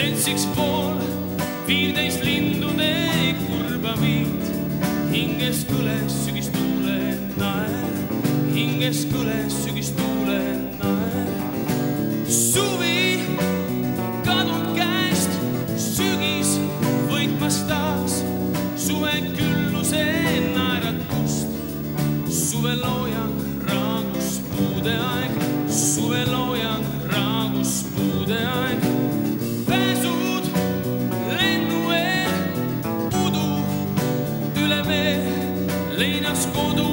seltsiks pool 15 lindude kurba viid. Hinges kõles sügistuule naer, hinges kõles sügistuule naer. Suvi kadunud käest, sügis võitmas taas suve külluse naeratust. Suveloojang raagus puude aeg, suveloojang raagus puude aeg. Pääsud lennu eel, udu üle vee, leinas kodu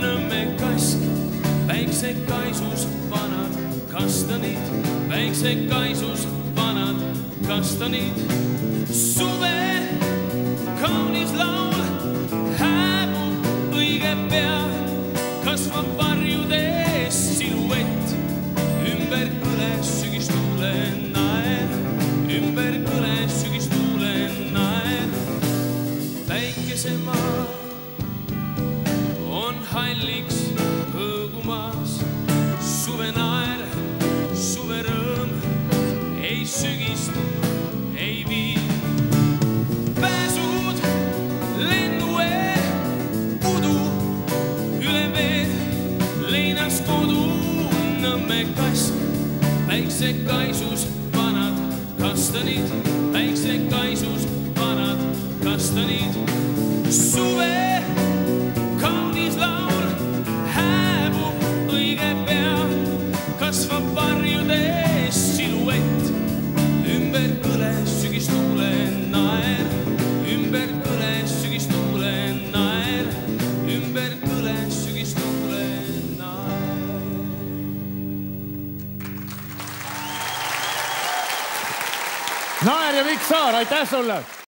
Nõmme kask. Päikse kaisus vanad kastanid, päikse kaisus vanad kastanid. Suve kaunis laul hääbub õige pea, kasvab varjudes siluett. Ümber kõles sügistuule naer, ümber kõles sügistuule naer. Päikesemaa on halliks hõõgumas, suve naer, suve rõõm ei sügist, ei vii. Pääsud lennu eel, udu üle vee, leinas kodu Nõmme kask. Päikse kaisus vanad kastanid, päikse kaisus vanad kastanid. Suve kaunis laul hääbub õige pea, kasvab varjudes siluett. Ümber kõles sügistuule naer, ümber kõles sügistuule naer, ümber kõles sügistuule naer. Naer ja Mikk Saar, aitäh sulle!